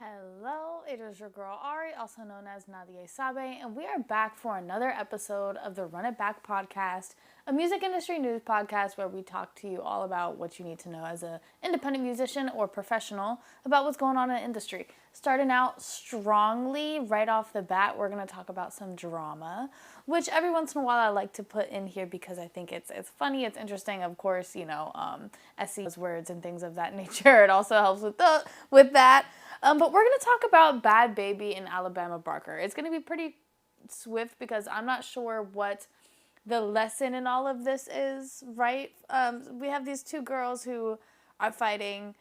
Hello, it is your girl Ari, also known as Nadia Sabe, and we are back for another episode of the Run It Back podcast, a music industry news podcast where we talk to you all about what you need to know as an independent musician or professional about what's going on in the industry. Starting out strongly, right off the bat, we're going to talk about some drama, which every once in a while I like to put in here because I think it's funny, it's interesting. Of course, SE words and things of that nature. It also helps with that. But we're going to talk about Bhad Bhabie and Alabama Barker. It's going to be pretty swift because I'm not sure what the lesson in all of this is, right? We have these two girls who are fighting.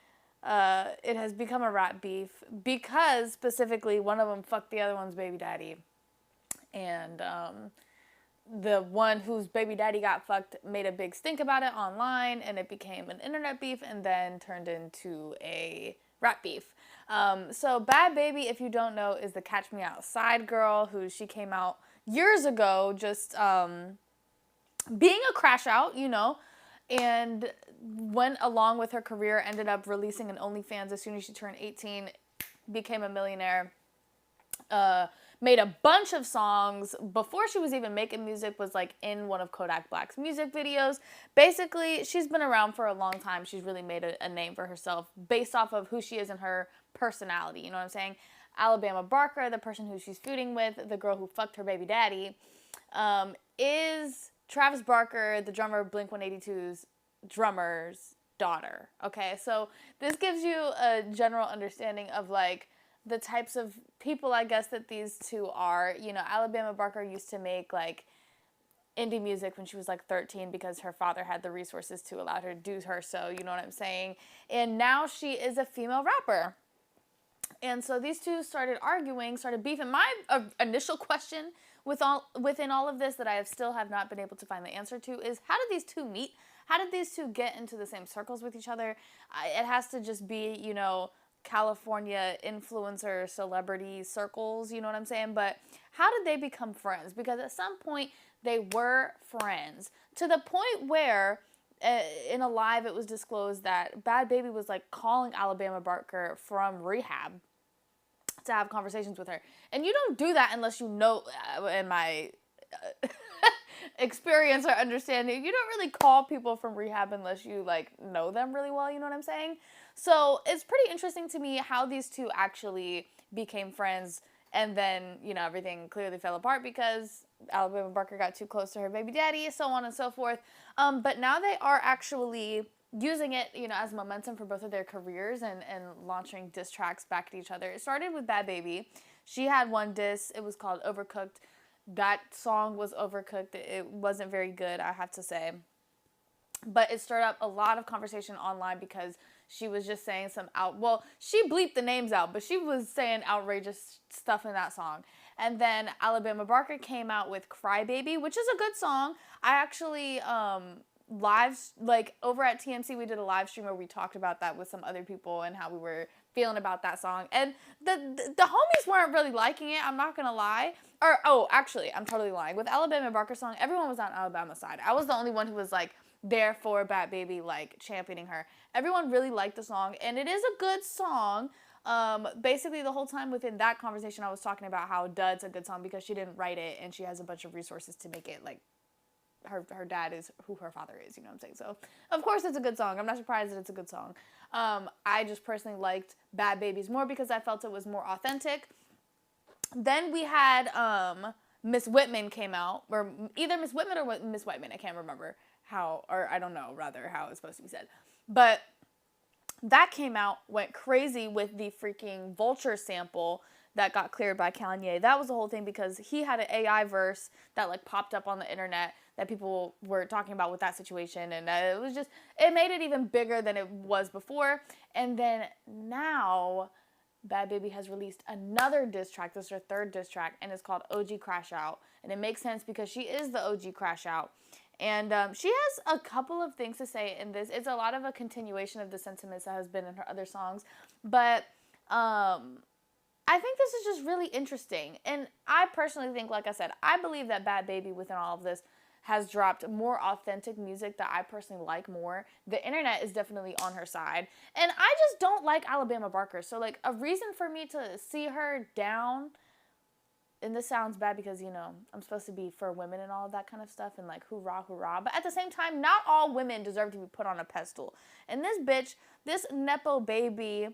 It has become a rap beef because specifically one of them fucked the other one's baby daddy. And the one whose baby daddy got fucked made a big stink about it online, and it became an internet beef and then turned into a rap beef. So Bhad Bhabie, if you don't know, is the Catch Me Outside girl she came out years ago just being a crash out, and went along with her career, ended up releasing an OnlyFans as soon as she turned 18, became a millionaire, made a bunch of songs before she was even making music, was like in one of Kodak Black's music videos. Basically, she's been around for a long time. She's really made a name for herself based off of who she is and her personality. You know what I'm saying? Alabama Barker, the person who she's feuding with, the girl who fucked her baby daddy, is Travis Barker, the drummer of Blink-182's drummer's daughter. Okay, so this gives you a general understanding of like the types of people, I guess, that these two are. Alabama Barker used to make like indie music when she was like 13 because her father had the resources to allow her to do her so, you know what I'm saying? And now she is a female rapper. And so these two started arguing, started beefing. My initial question within all of this that I still have not been able to find the answer to is, how did these two meet? How did these two get into the same circles with each other? It has to just be, California influencer celebrity circles, you know what I'm saying? But how did they become friends? Because at some point they were friends, to the point where in a live it was disclosed that Bhad Bhabie was like calling Alabama Barker from rehab to have conversations with her. And you don't do that unless you know, in my experience or understanding, you don't really call people from rehab unless you like know them really well, you know what I'm saying? So it's pretty interesting to me how these two actually became friends, and then, everything clearly fell apart because Alabama Barker got too close to her baby daddy, so on and so forth. But now they are actually using it, as momentum for both of their careers and launching diss tracks back at each other. It started with Bhad Bhabie. She had one diss. It was called Overcooked. That song was overcooked. It wasn't very good, I have to say. But it stirred up a lot of conversation online because she was just saying she bleeped the names out, but she was saying outrageous stuff in that song. And then Alabama Barker came out with Cry Baby, which is a good song. I actually over at TMC, we did a live stream where we talked about that with some other people and how we were feeling about that song. And the homies weren't really liking it, I'm not gonna lie. Actually, I'm totally lying. With Alabama Barker's song, everyone was on Alabama's side. I was the only one who was like there for Bhad Bhabie, like championing her. Everyone really liked the song, and it is a good song. Basically the whole time within that conversation, I was talking about how Dud's a good song because she didn't write it and she has a bunch of resources to make it. Like her dad is who her father is, you know what I'm saying? So of course it's a good song. I'm not surprised that it's a good song. I just personally liked Bhad Bhabie's more because I felt it was more authentic. Then we had Miss Whitman came out, or either Miss Whitman or Miss Whiteman, I can't remember how it's supposed to be said. But that came out, went crazy with the freaking Vulture sample that got cleared by Kanye. That was the whole thing because he had an AI verse that like popped up on the internet that people were talking about with that situation, and it made it even bigger than it was before. And then now Bhad Bhabie has released another diss track. This is her third diss track, and it's called OG Crash Out. And it makes sense because she is the OG Crash Out. And she has a couple of things to say in this. It's a lot of a continuation of the sentiments that has been in her other songs. But I think this is just really interesting. And I personally think, like I said, I believe that Bhad Bhabie within all of this has dropped more authentic music that I personally like more. The internet is definitely on her side. And I just don't like Alabama Barker. So, like, a reason for me to see her down, and this sounds bad because, you know, I'm supposed to be for women and all of that kind of stuff and, like, hoorah, hoorah. But at the same time, not all women deserve to be put on a pedestal. And this bitch, this Nepo baby,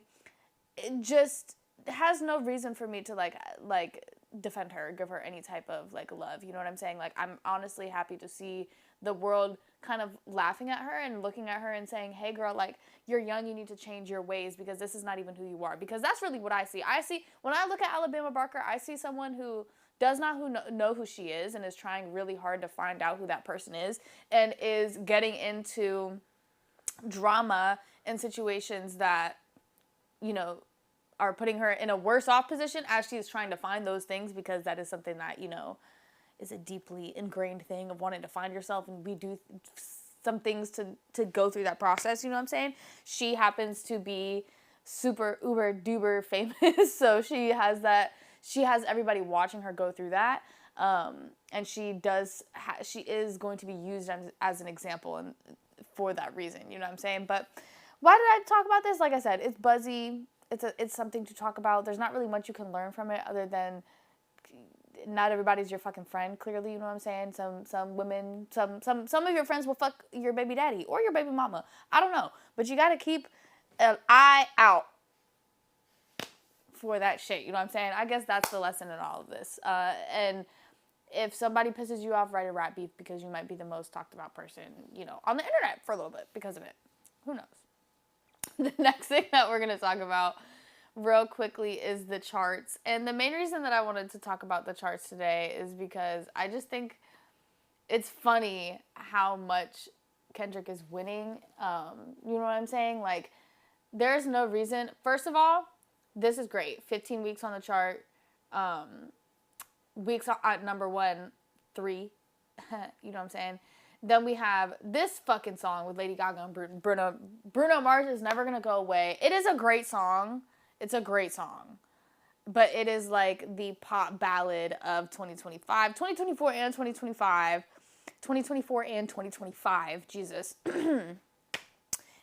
it just has no reason for me to, like defend her, give her any type of, like, love. You know what I'm saying? Like, I'm honestly happy to see the world kind of laughing at her and looking at her and saying, hey, girl, like, you're young, you need to change your ways because this is not even who you are. Because that's really what I see. When I look at Alabama Barker, I see someone who does not know who she is and is trying really hard to find out who that person is and is getting into drama in situations that, you know, are putting her in a worse off position as she's trying to find those things, because that is something that, you know, is a deeply ingrained thing of wanting to find yourself, and we do some things to go through that process, you know what I'm saying? She happens to be super uber duper famous, so she has everybody watching her go through that, and she is going to be used as an example, and for that reason, you know what I'm saying? But why did I talk about this? Like I said, it's buzzy. It's something to talk about. There's not really much you can learn from it other than not everybody's your fucking friend, clearly, you know what I'm saying? Some women, some of your friends will fuck your baby daddy or your baby mama. I don't know. But you got to keep an eye out for that shit, you know what I'm saying? I guess that's the lesson in all of this. And if somebody pisses you off, write a rap beef, because you might be the most talked about person, you know, on the internet for a little bit because of it. Who knows? The next thing that we're going to talk about real quickly is the charts. And the main reason that I wanted to talk about the charts today is because I just think it's funny how much Kendrick is winning. You know what I'm saying? Like, there's no reason. First of all, this is great. 15 weeks on the chart. Weeks at number 1, 3. You know what I'm saying? Then we have this fucking song with Lady Gaga and Bruno Mars is Never Gonna Go Away. It is a great song. It's a great song. But it is like the pop ballad of 2025. 2024 and 2025. 2024 and 2025. Jesus.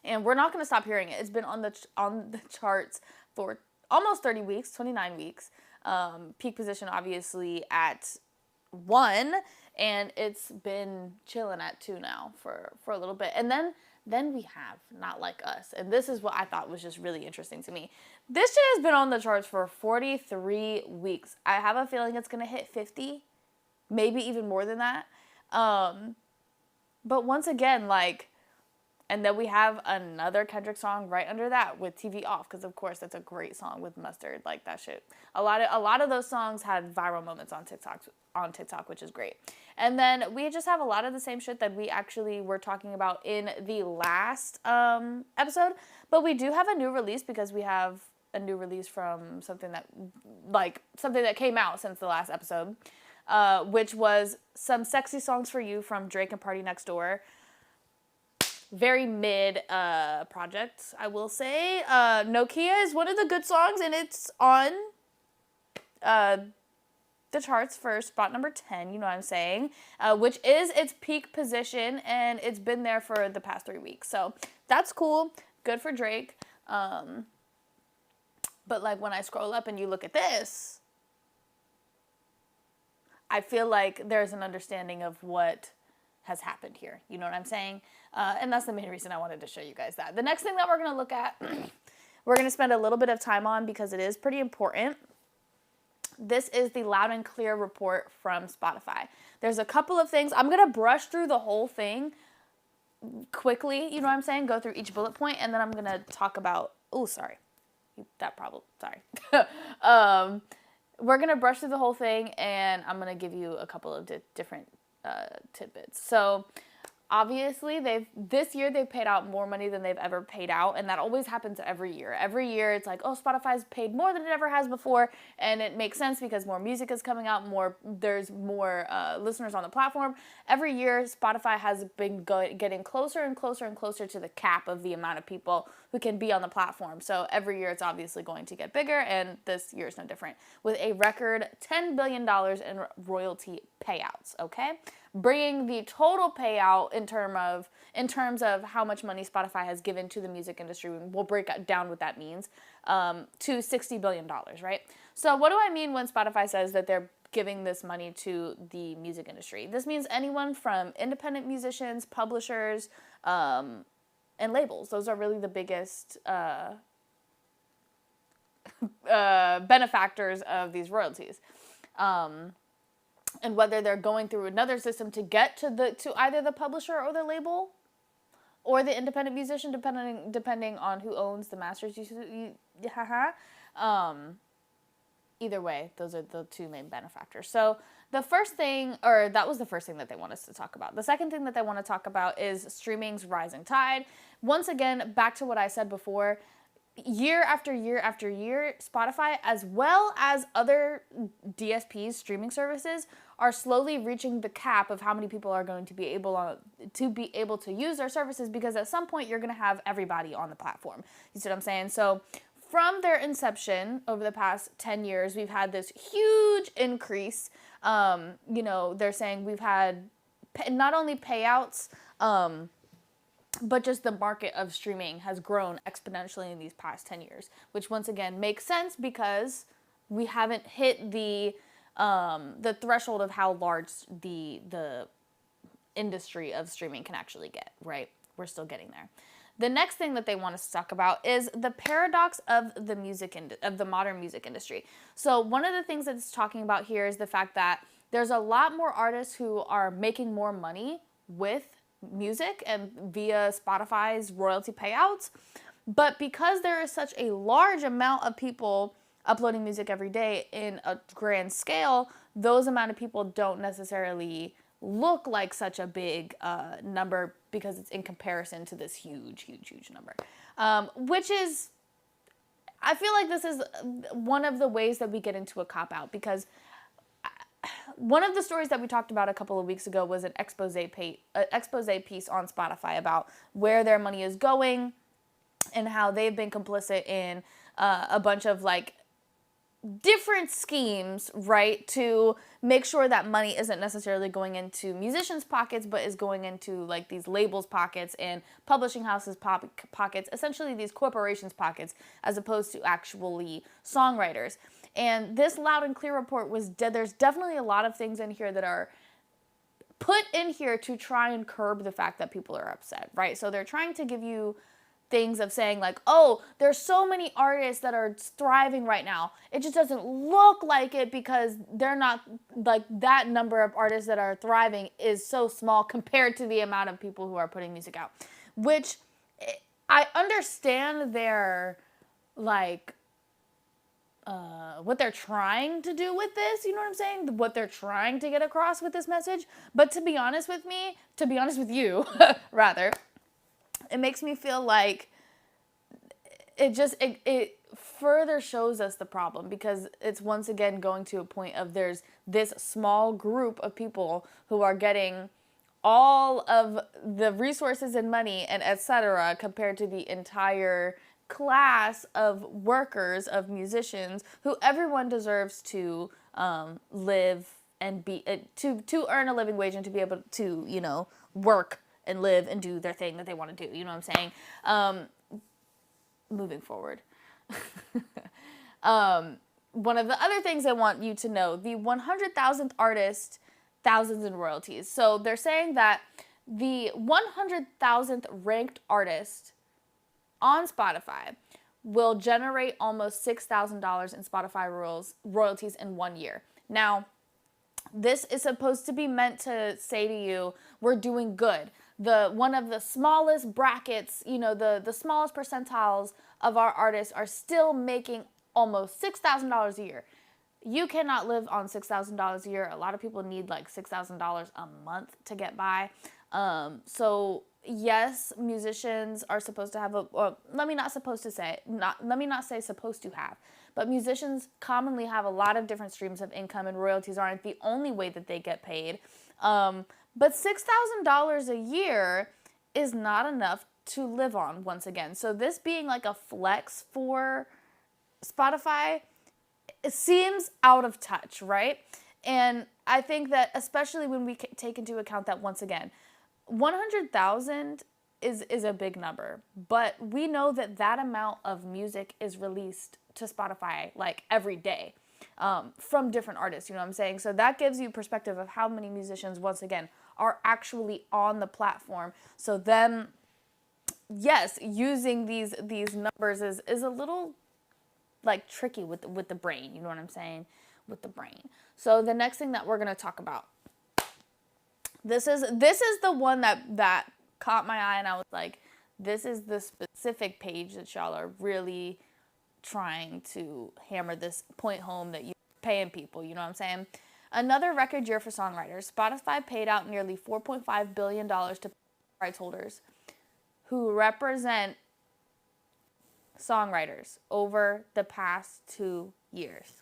And we're not going to stop hearing it. It's been on the charts for almost 30 weeks, 29 weeks. Peak position, obviously, at 1. And it's been chilling at 2 now for a little bit. And then we have Not Like Us. And this is what I thought was just really interesting to me. This shit has been on the charts for 43 weeks. I have a feeling it's going to hit 50. Maybe even more than that. But once again, like, and then we have another Kendrick song right under that with TV Off, because of course that's a great song with Mustard, like that shit. A lot of those songs had viral moments on TikTok, which is great. And then we just have a lot of the same shit that we actually were talking about in the last episode, but we do have a new release because we have a new release from something that came out since the last episode, which was Some Sexy Songs for You from Drake and Party Next Door. Very mid project, I will say. Nokia is one of the good songs, and it's on the charts for spot number 10, you know what I'm saying, which is its peak position, and it's been there for the past 3 weeks. So that's cool. Good for Drake. But like when I scroll up and you look at this, I feel like there's an understanding of what has happened here. You know what I'm saying? And that's the main reason I wanted to show you guys that. The next thing that we're going to look at, we're going to spend a little bit of time on because it is pretty important. This is the Loud and Clear report from Spotify. There's a couple of things. I'm going to brush through the whole thing quickly, you know what I'm saying? Go through each bullet point, and then I'm going to talk about, sorry. We're going to brush through the whole thing, and I'm going to give you a couple of different tidbits. So obviously this year they've paid out more money than they've ever paid out, and that always happens every year. Every year it's like, Spotify's paid more than it ever has before, and it makes sense because more music is coming out, there's more listeners on the platform. Every year Spotify has been getting closer and closer and closer to the cap of the amount of people who can be on the platform. So every year it's obviously going to get bigger, and this year is no different, with a record $10 billion in royalty payouts, okay? bringing the total payout in terms of how much money Spotify has given to the music industry. We'll break down what that means, to $60 billion, right? So what do I mean when Spotify says that they're giving this money to the music industry? This means anyone from independent musicians, publishers, and labels. Those are really the biggest benefactors of these royalties. And whether they're going through another system to get to either the publisher or the label or the independent musician, depending on who owns the masters. Either way, those are the two main benefactors. So that was the first thing that they want us to talk about. The second thing that they want to talk about is streaming's rising tide. Once again, back to what I said before, year after year after year, Spotify, as well as other DSPs, streaming services, are slowly reaching the cap of how many people are going to be able to use their services, because at some point you're going to have everybody on the platform. You see what I'm saying? So from their inception over the past 10 years, we've had this huge increase. They're saying we've had not only payouts, but just the market of streaming has grown exponentially in these past 10 years, which once again makes sense because we haven't hit the threshold of how large the industry of streaming can actually get, right? We're still getting there. The next thing that they want us to talk about is the paradox of the modern music industry. So one of the things that it's talking about here is the fact that there's a lot more artists who are making more money with music and via Spotify's royalty payouts, but because there is such a large amount of people uploading music every day in a grand scale, those amount of people don't necessarily look like such a big number, because it's in comparison to this huge number, which is, I feel like this is one of the ways that we get into a cop-out, because one of the stories that we talked about a couple of weeks ago was an expose piece on Spotify about where their money is going and how they've been complicit in a bunch of different schemes, right, to make sure that money isn't necessarily going into musicians' pockets, but is going into these labels' pockets and publishing houses' pockets, essentially these corporations' pockets, as opposed to actually songwriters. And this loud and clear report was there's definitely a lot of things in here that are put in here to try and curb the fact that people are upset, right? So they're trying to give you things of saying there's so many artists that are thriving right now. It just doesn't look like it because they're not, that number of artists that are thriving is so small compared to the amount of people who are putting music out, which I understand their, what they're trying to do with this, you know what I'm saying? What they're trying to get across with this message. But to be honest with you, rather, it makes me feel like it further shows us the problem, because it's once again going to a point of there's this small group of people who are getting all of the resources and money and etc. compared to the entire class of workers, of musicians, who everyone deserves to live and be to earn a living wage and to be able to work and live and do their thing that they want to do. You know what I'm saying? Moving forward. One of the other things I want you to know, the 100,000th artist, thousands in royalties. So they're saying that the 100,000th ranked artist on Spotify will generate almost $6,000 in Spotify royalties in 1 year. Now, this is supposed to be meant to say to you, we're doing good. One of the smallest brackets, the smallest percentiles of our artists are still making almost $6,000 a year. You cannot live on $6,000 a year. A lot of people need $6,000 a month to get by. So yes, musicians are supposed to have let me not say supposed to have, but musicians commonly have a lot of different streams of income, and royalties aren't the only way that they get paid. But $6,000 a year is not enough to live on, once again. So this being a flex for Spotify, it seems out of touch, right? And I think that especially when we take into account that, once again, 100,000 is a big number, but we know that that amount of music is released to Spotify like every day from different artists, you know what I'm saying? So that gives you perspective of how many musicians, once again, are actually on the platform. So them, yes, using these numbers is a little like tricky with the brain, you know what I'm saying? With the brain. So the next thing that we're going to talk about, this is the one that caught my eye, and I was like, this is the specific page that y'all are really trying to hammer this point home, that you're paying people, you know what I'm saying? Another record year for songwriters. Spotify paid out nearly $4.5 billion to rights holders who represent songwriters over the past 2 years.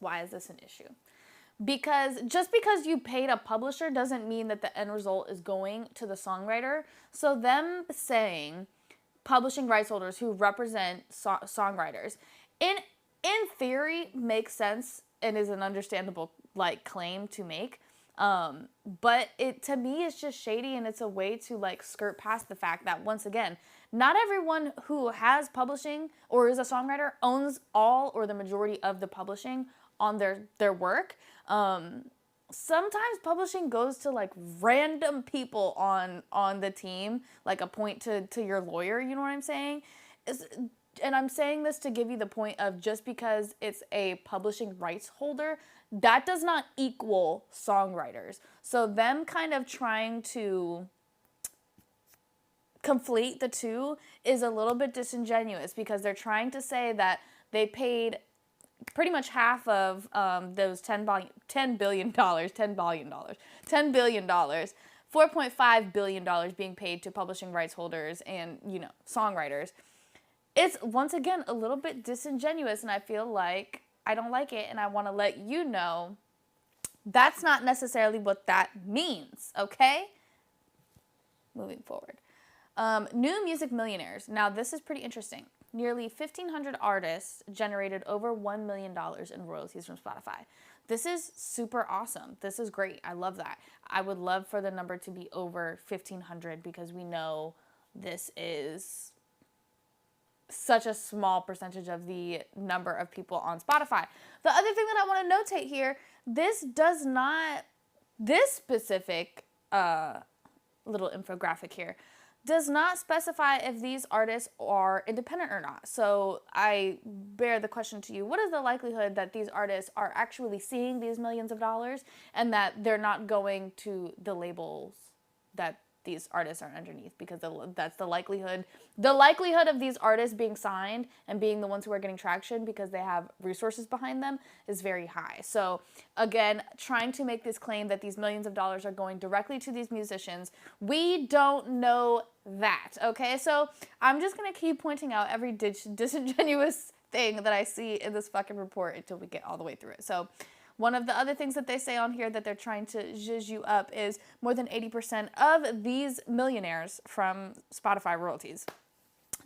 Why is this an issue? Because just because you paid a publisher doesn't mean that the end result is going to the songwriter. So them saying publishing rights holders who represent songwriters, in theory, makes sense and is an understandable like claim to make. But it, to me, is just shady, and it's a way to like skirt past the fact that, once again, not everyone who has publishing or is a songwriter owns all or the majority of the publishing on their work. Sometimes publishing goes to like random people on the team, like a point to your lawyer, you know what I'm saying? And I'm saying this to give you the point of, just because it's a publishing rights holder, that does not equal songwriters. So them kind of trying to conflate the two is a little bit disingenuous, because they're trying to say that they paid pretty much half of those $10 billion, $4.5 billion being paid to publishing rights holders and, you know, songwriters. It's, once again, a little bit disingenuous, and I feel like I don't like it, and I want to let you know that's not necessarily what that means, okay? Moving forward. New music millionaires. Now, this is pretty interesting. Nearly 1,500 artists generated over $1 million in royalties from Spotify. This is super awesome. This is great. I love that. I would love for the number to be over 1,500, because we know this is such a small percentage of the number of people on Spotify. The other thing that I want to notate here, this specific little infographic here does not specify if these artists are independent or not. So I bear the question to you, what is the likelihood that these artists are actually seeing these millions of dollars and that they're not going to the labels that these artists are underneath? Because that's the likelihood. The likelihood of these artists being signed and being the ones who are getting traction because they have resources behind them is very high. So again, trying to make this claim that these millions of dollars are going directly to these musicians, we don't know that, okay? So I'm just going to keep pointing out every disingenuous thing that I see in this fucking report until we get all the way through it. So one of the other things that they say on here that they're trying to zhuzh you up is more than 80% of these millionaires from Spotify royalties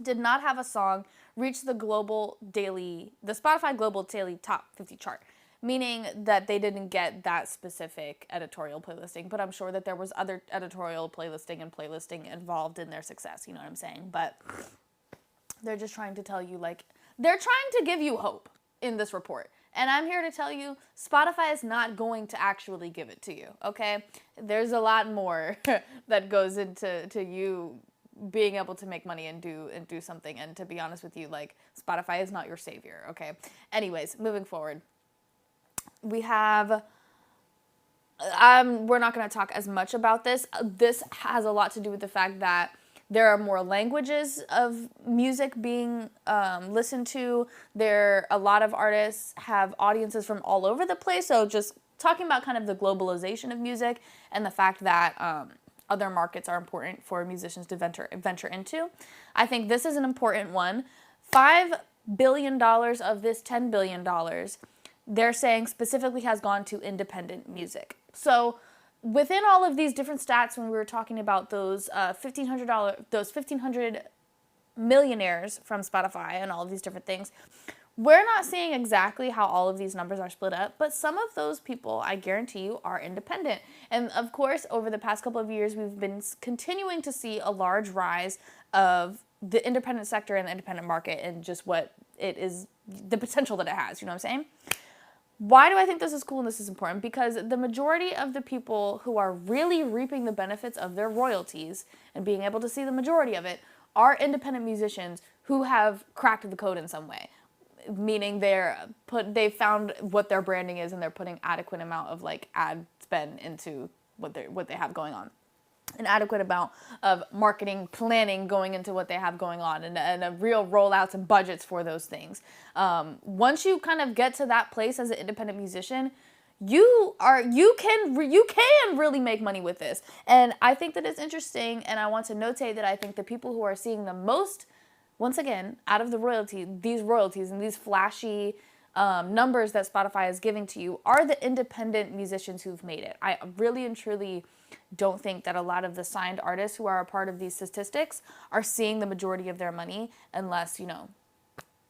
did not have a song reach the Spotify Global Daily Top 50 chart, meaning that they didn't get that specific editorial playlisting, but I'm sure that there was other editorial playlisting involved in their success, you know what I'm saying? But they're just trying to tell you, like, they're trying to give you hope in this report. And I'm here to tell you, Spotify is not going to actually give it to you, okay? There's a lot more that goes into you being able to make money and do something. And to be honest with you, like, Spotify is not your savior, okay? Anyways, moving forward. We have, we're not going to talk as much about this. This has a lot to do with the fact that there are more languages of music being listened to. A lot of artists have audiences from all over the place. So just talking about kind of the globalization of music and the fact that other markets are important for musicians to venture into. I think this is an important one. $5 billion of this $10 billion, they're saying specifically has gone to independent music. So within all of these different stats, when we were talking about those $1,500 millionaires from Spotify and all of these different things, We're not seeing exactly how all of these numbers are split up, but some of those people, I guarantee you, are independent. And of course, over the past couple of years, we've been continuing to see a large rise of the independent sector and the independent market and just what it is, the potential that it has. You know what I'm saying? Why do I think this is cool and this is important? Because the majority of the people who are really reaping the benefits of their royalties and being able to see the majority of it are independent musicians who have cracked the code in some way. Meaning they found what their branding is and they're putting adequate amount of like ad spend into what they have going on. An adequate amount of marketing planning going into what they have going on and a real rollouts and budgets for those things. Once you kind of get to that place as an independent musician, you can really make money with this. And I think that it's interesting, and I want to notate that I think the people who are seeing the most, once again, out of these royalties and these flashy numbers that Spotify is giving to you are the independent musicians who've made it. I really and truly don't think that a lot of the signed artists who are a part of these statistics are seeing the majority of their money unless,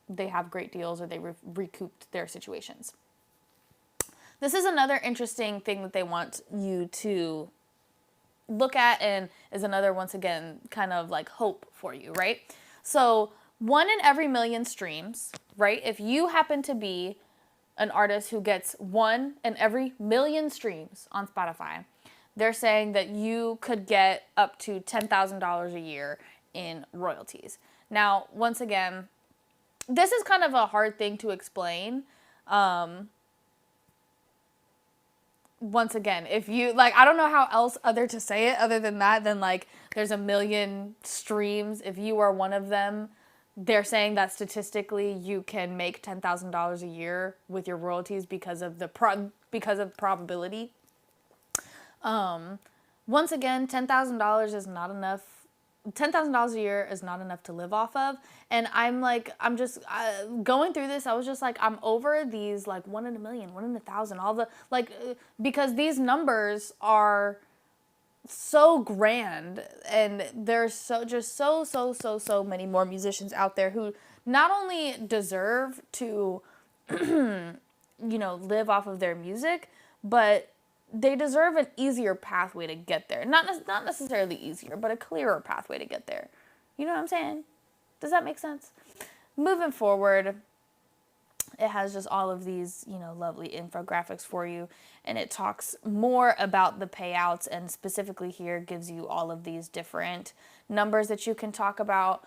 they have great deals or they recouped their situations. This is another interesting thing that they want you to look at and is another, once again, kind of like hope for you, right? So 1 in every million streams, right? If you happen to be an artist who gets 1 in every million streams on Spotify, they're saying that you could get up to $10,000 a year in royalties. Now, once again, this is kind of a hard thing to explain. Once again, if you I don't know how else to say it other than that, than there's 1 million streams. If you are one of them, they're saying that statistically you can make $10,000 a year with your royalties because of probability. Once again, $10,000 is not enough. $10,000 a year is not enough to live off of. And I'm just going through this. I was just I'm over these 1 in a million, 1 in 1,000, all the because these numbers are so grand and there's so many more musicians out there who not only deserve to, live off of their music, but they deserve an easier pathway to get there. Not necessarily easier, but a clearer pathway to get there. You know what I'm saying? Does that make sense? Moving forward, it has just all of these, lovely infographics for you. And it talks more about the payouts and specifically here gives you all of these different numbers that you can talk about.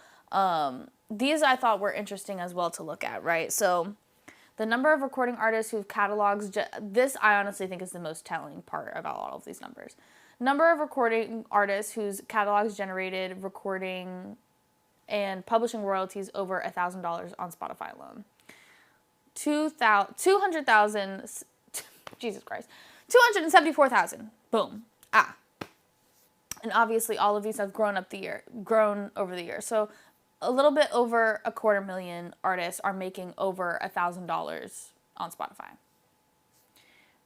These I thought were interesting as well to look at, right? So the number of recording artists who've catalogs, this I honestly think is the most telling part about all of these numbers. Number of recording artists whose catalogs generated recording and publishing royalties over $1,000 on Spotify alone. 200,000, Jesus Christ, 274,000, boom, And obviously all of these have grown over the year. So a little bit over 250,000 artists are making over $1,000 on Spotify.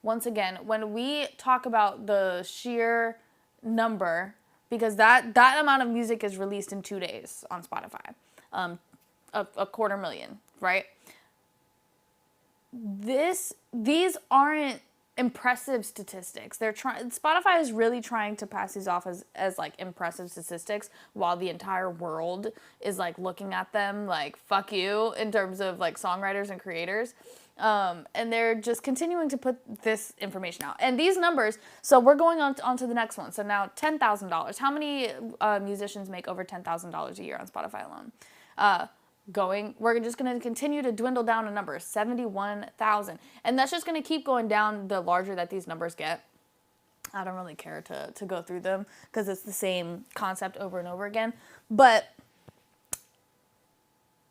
Once again, when we talk about the sheer number, because that amount of music is released in 2 days on Spotify, 250,000, right? These aren't impressive statistics. Spotify is really trying to pass these off as impressive statistics while the entire world is looking at them fuck you in terms of songwriters and creators. And they're just continuing to put this information out. And these numbers, so we're going on to the next one. So now $10,000. How many musicians make over $10,000 a year on Spotify alone? We're just going to continue to dwindle down a number, 71,000. And that's just going to keep going down the larger that these numbers get. I don't really care to go through them because it's the same concept over and over again. But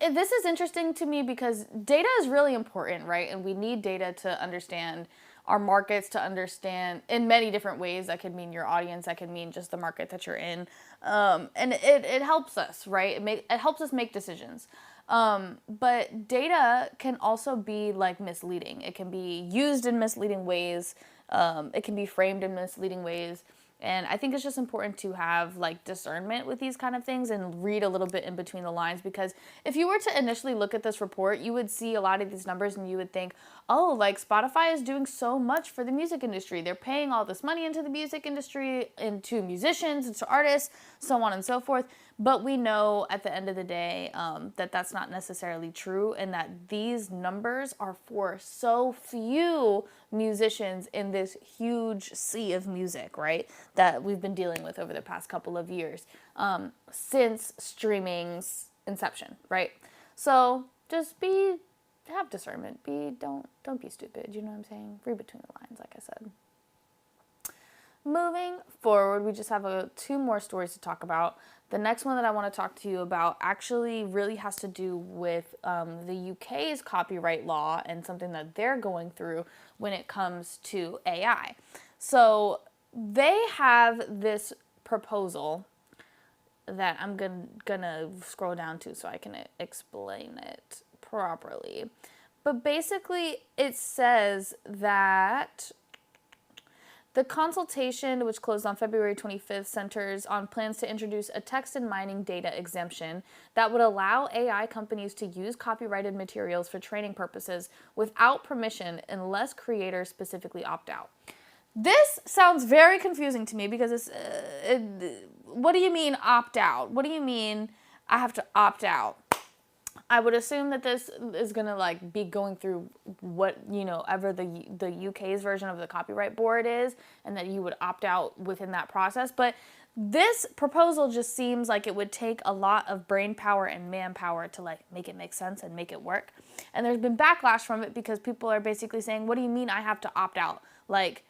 this is interesting to me because data is really important, right? And we need data to understand our markets, to understand in many different ways. That could mean your audience, that could mean just the market that you're in. And it helps us, right? It helps us make decisions. But data can also be misleading. It can be used in misleading ways. It can be framed in misleading ways. And I think it's just important to have like discernment with these kind of things and read a little bit in between the lines, because if you were to initially look at this report, you would see a lot of these numbers and you would think, oh, like Spotify is doing so much for the music industry. They're paying all this money into the music industry, into musicians, into artists, so on and so forth. But we know at the end of the day that that's not necessarily true, and that these numbers are for so few musicians in this huge sea of music, right, that we've been dealing with over the past couple of years since streaming's inception, right? So just have discernment. Don't be stupid. You know what I'm saying? Read between the lines, like I said. Moving forward, we just have two more stories to talk about. The next one that I want to talk to you about actually really has to do with the UK's copyright law and something that they're going through when it comes to AI. So they have this proposal that I'm gonna scroll down to so I can explain it properly. But basically it says that the consultation, which closed on February 25th, centers on plans to introduce a text and mining data exemption that would allow AI companies to use copyrighted materials for training purposes without permission unless creators specifically opt out. This sounds very confusing to me because what do you mean opt out? What do you mean I have to opt out? I would assume that this is going to like be going through what, ever the UK's version of the copyright board is, and that you would opt out within that process. But this proposal just seems like it would take a lot of brain power and manpower to like make it make sense and make it work. And there's been backlash from it because people are basically saying, what do you mean I have to opt out? Like,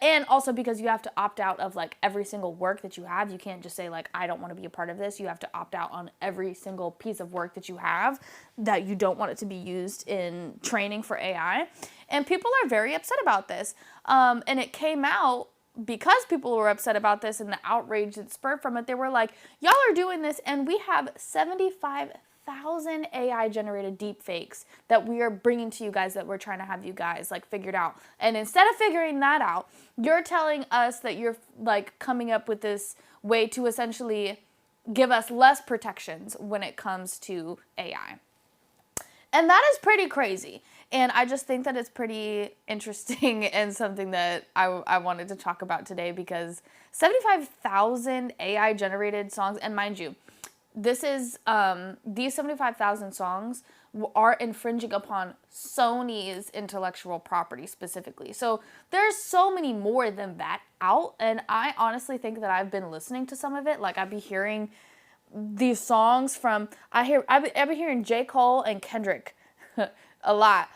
and also because you have to opt out of like every single work that you have. You can't just say like, I don't want to be a part of this. You have to opt out on every single piece of work that you have that you don't want it to be used in training for AI. And people are very upset about this. And it came out because people were upset about this and the outrage that spurred from it. They were like, y'all are doing this and we have 75,000 AI generated deepfakes that we are bringing to you guys, that we're trying to have you guys like figured out. And instead of figuring that out, you're telling us that you're like coming up with this way to essentially give us less protections when it comes to AI. And that is pretty crazy. And I just think that it's pretty interesting and something that I wanted to talk about today, because 75,000 AI generated songs, and mind you, this is, these 75,000 songs are infringing upon Sony's intellectual property specifically. So there's so many more than that out. And I honestly think that I've been listening to some of it. Like I'd be hearing these songs from, I've been hearing J. Cole and Kendrick a lot.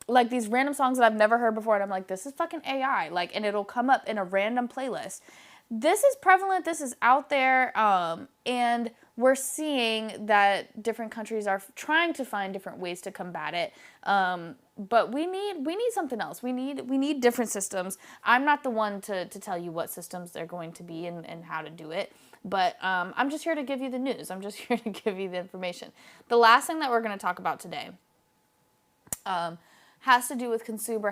Like these random songs that I've never heard before. And I'm like, this is fucking AI. Like, and it'll come up in a random playlist. This is prevalent, this is out there, and we're seeing that different countries are trying to find different ways to combat it. But we need something else. We need different systems. I'm not the one to tell you what systems they're going to be and how to do it. But I'm just here to give you the news. I'm just here to give you the information. The last thing that we're going to talk about today has to do with consumer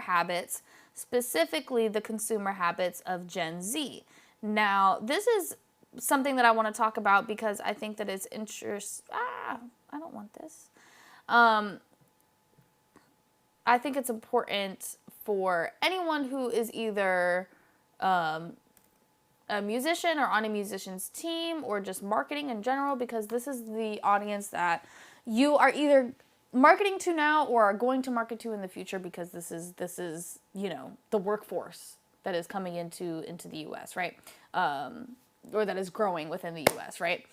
habits, specifically the consumer habits of Gen Z. Now, this is something that I want to talk about because I think that it's I don't want this. I think it's important for anyone who is either a musician or on a musician's team or just marketing in general, because this is the audience that you are either marketing to now or are going to market to in the future, because this is the workforce that is coming into the US, right? Or that is growing within the US, right?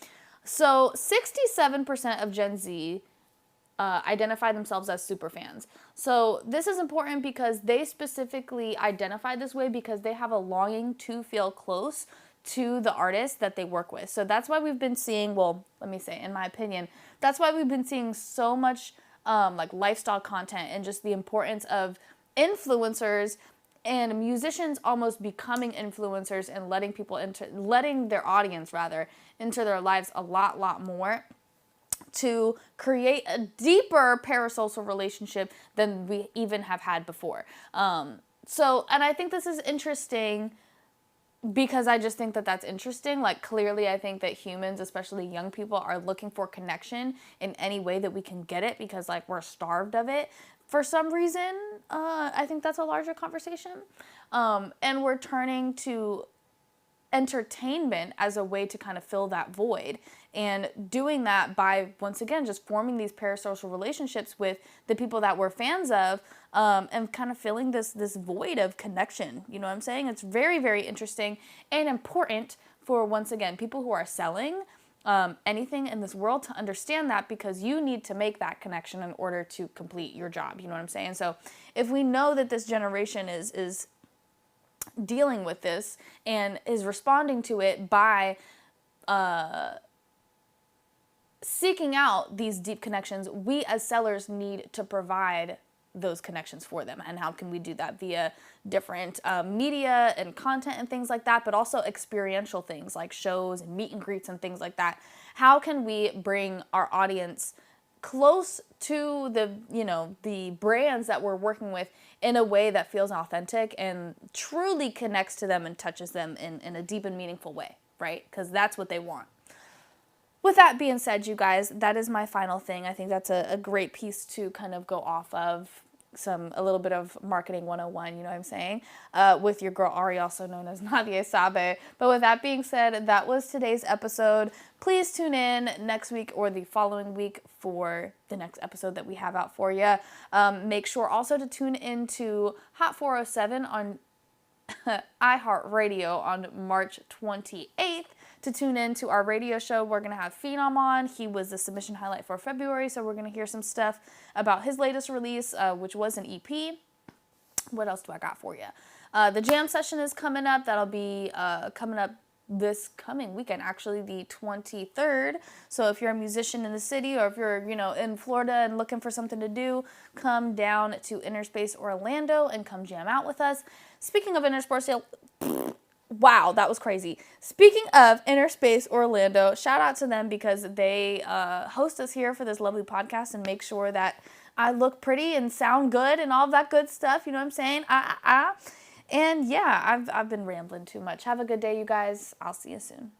So 67% of Gen Z identify themselves as super fans. So this is important because they specifically identify this way because they have a longing to feel close to the artists that they work with. So that's why we've been seeing, well, let me say, in my opinion, that's why we've been seeing so much like lifestyle content and just the importance of influencers and musicians almost becoming influencers and letting their audience into their lives a lot more, to create a deeper parasocial relationship than we even have had before. So, and I think this is interesting because I just think that that's interesting. Like, clearly, I think that humans, especially young people, are looking for connection in any way that we can get it because, like, we're starved of it. For some reason, I think that's a larger conversation. And we're turning to entertainment as a way to kind of fill that void, and doing that by, once again, just forming these parasocial relationships with the people that we're fans of, and kind of filling this void of connection. You know what I'm saying? It's very, very interesting and important for, once again, people who are selling anything in this world to understand that, because you need to make that connection in order to complete your job. You know what I'm saying? So if we know that this generation is dealing with this and is responding to it by seeking out these deep connections, we as sellers need to provide those connections for them. And how can we do that? Via different media and content and things like that, but also experiential things like shows and meet and greets and things like that. How can we bring our audience close to the brands that we're working with in a way that feels authentic and truly connects to them and touches them in a deep and meaningful way, right? Because that's what they want. With that being said, you guys, that is my final thing. I think that's a great piece to kind of go off of, a little bit of marketing 101, you know what I'm saying, with your girl Ari, also known as Nadia Sabe. But with that being said, that was today's episode. Please tune in next week or the following week for the next episode that we have out for you. Make sure also to tune into Hot 407 on iHeartRadio on March 28th to tune in to our radio show. We're going to have Phenom on. He was the submission highlight for February, so we're going to hear some stuff about his latest release, which was an EP. What else do I got for you? The jam session is coming up. That'll be coming up this coming weekend, actually the 23rd. So if you're a musician in the city, or if you're, in Florida and looking for something to do, come down to Interspace Orlando and come jam out with us. Speaking of Interspace, wow, that was crazy. Speaking of Interspace Orlando, shout out to them because they host us here for this lovely podcast and make sure that I look pretty and sound good and all that good stuff. You know what I'm saying? And yeah, I've been rambling too much. Have a good day, you guys. I'll see you soon.